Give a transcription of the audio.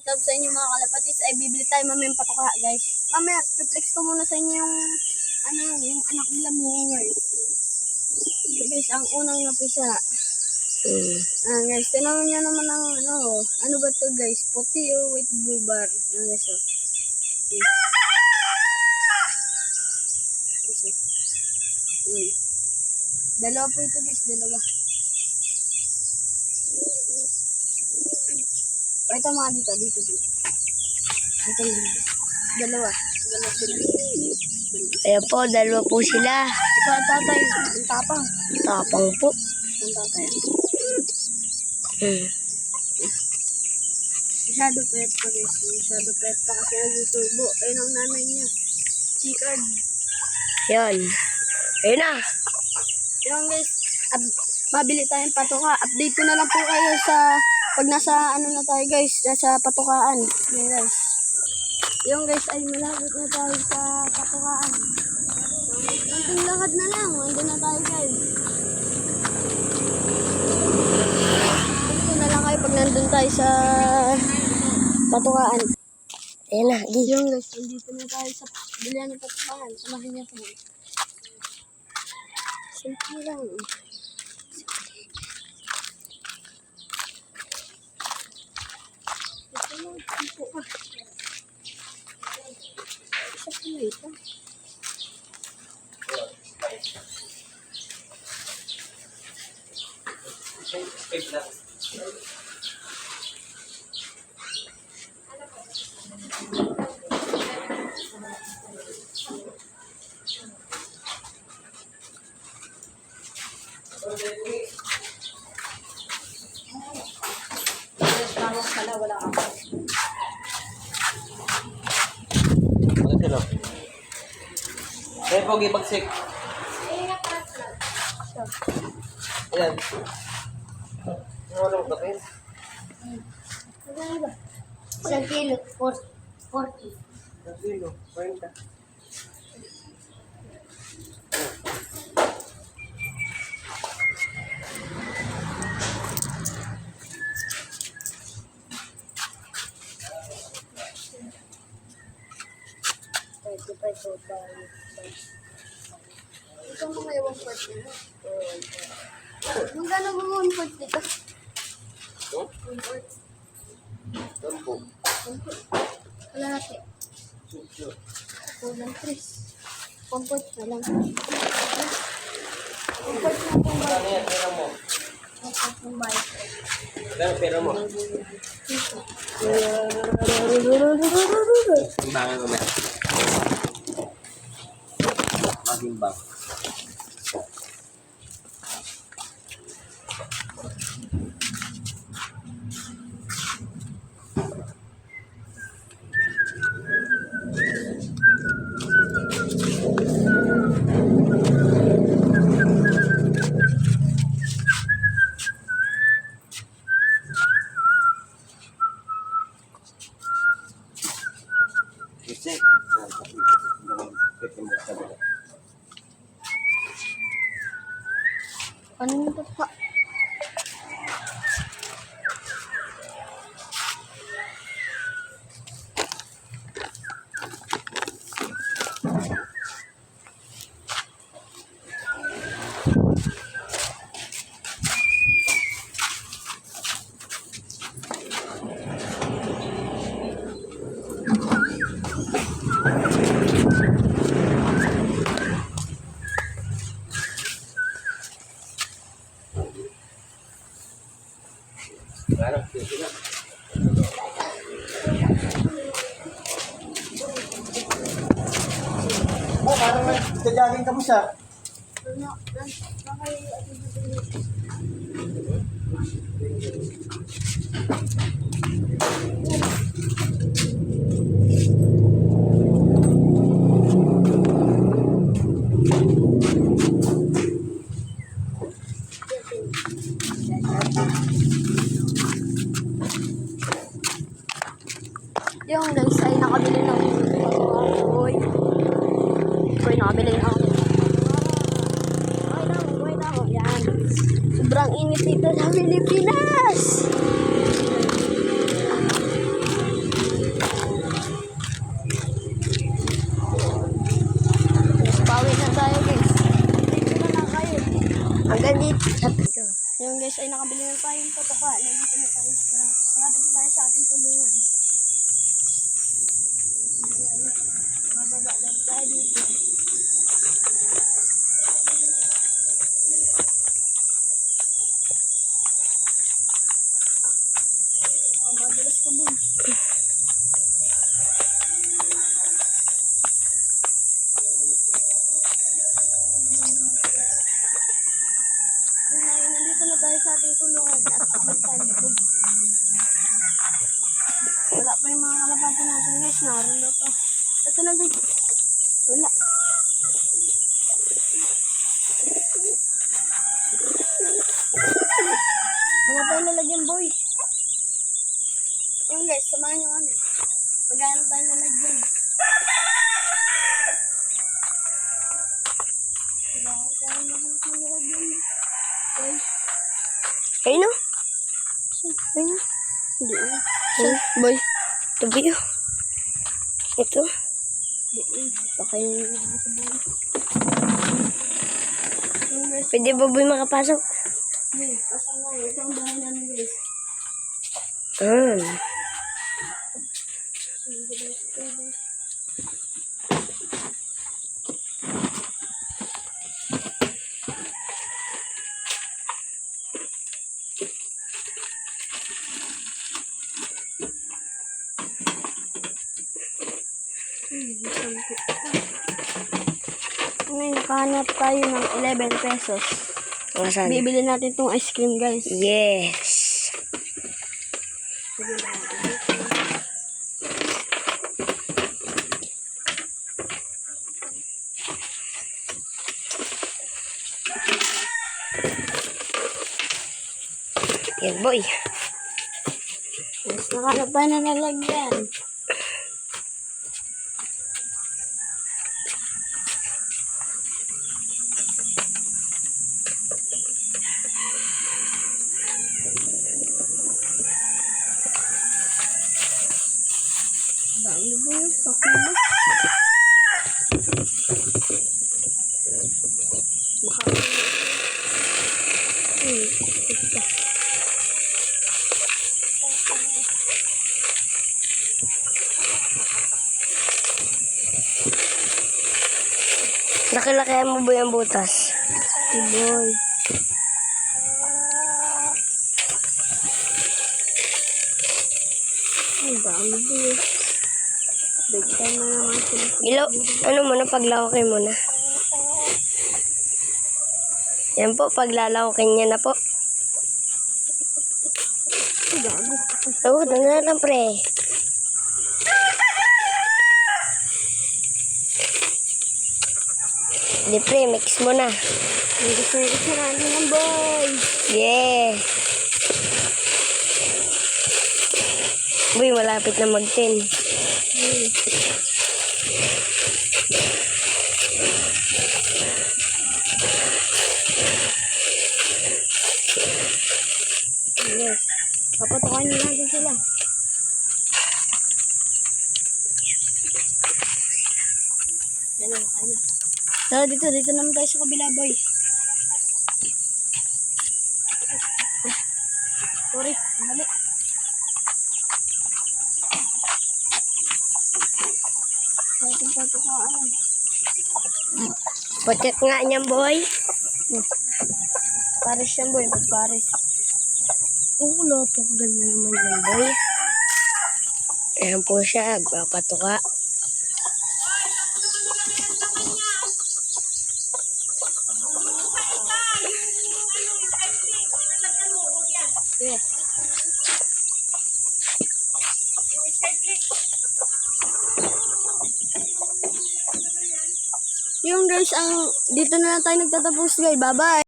up sa inyo mga kalapatis ay bibili tayo mamaya ng patoka guys. Mamaya, piplex ko muna sa inyo yung yung anak nila mo guys. So guys, ang unang napisa. Guys, tinanong niya naman ang ano ba to guys? Puti o with blue bar. Guys, oh. Dalawa po ito guys, dalawa. Ito mga dito. Ito dalawa sila. Ayan po, dalawa po sila. Ito ang tatay, ang tapang. Tapang po. Ang tatay. Masyado pet pa guys. Masyado pet pa kasi nagsusubo. Ayun ang nanay niya. Chicard. Yan. Ayun na. Yung guys, mabili tayong patuka. Update ko na lang po kayo sa pag nasa na tayo guys, nasa patukaan. Yung guys. Yung guys ay malapit na tayo sa patukaan. Ang lakad na lang, andun na tayo guys. Ito na lang kayo pag nandun tayo sa patukaan. Ayan na, di. Yung guys, andito na tayo sa bilihan ng patukaan. Samahin niya po. Simple lang. Isa pala ito. Eh, pogi bagsik. Ayan. Ano ka rin? Magkano ba? 1 kilo, 40. 1 kilo, 40. Ito mga yung 140 mo. Magkano ba 140 dito? 140. Tampo. Wala natin. Kulang 3. 140 na lang. 140 na pong Ano yan, pera mo? 140 ng bayad. Ano pera mo? Timbangan mo na. Magimbang. Isik. Ano yung pa? Parang pwede na. Oh, parang nagja-jogging ka mo siya. Yung guys ay nakabili ng boy. Boy, nakabili ng okay na ako. Yan. Sobrang init dito sa Pilipinas. guys ay nakabili na tayong patoka. Nandito na tayo sa, malapit na tayo sa ating tulungan. Bababa lang tayo dito. Madulas ka boy. Nandito na tayo sa ating kulungan at abot tayo lubog. Wala pa yung mga kalapati natin guys. Naroon na pa. Ito na guys. Wala. Wala pa yung lalagyan boy. Yung guys, samahan nyo kami. Magkano tayo lalagyan. Wala tayo lalagyan. Okay. Ayun o. Ayun. Hindi na. Boy. Tabi o. Ito. Hindi na. Pakainin na sa boy. Yung guys. Pwede ba boy makapasok? Hey, pasang na. Ito ang bahay namin guys. Ngayon, nakahanap tayo ng 11 pesos. Nasaan? Bibili natin tong ice cream, guys. Yes. Yan boy. Yes, nakahanap tayo na nalagyan. Dami ba yun? Sakit na. Laki-laki mo boy ang butas. Boy. Ang dami ba yun? Bigtan na naman sila. Ilo, ano muna, paglawkin muna. Yan po, paglalawkin niya na po. Ang gago. Oo, doon na lang pre. Di pre, mix mo na. May gusto yung isa natin ng boy. Yeah. Boy, malapit na mag-10. Yes. Papatukan nyo natin sila. Yan na, kaya na. Tara dito naman tayo sa kabila, boy. Sorry, mali. Patukaan. Pacheck nga niyan, boy. Paris yan, boy. Pag-Paris. Oo, napakaganda naman yan, boy. Ayan po siya, agpapatuka. Yes. Yung guys, ang dito na lang tayo nagtatapos guys. Bye-bye.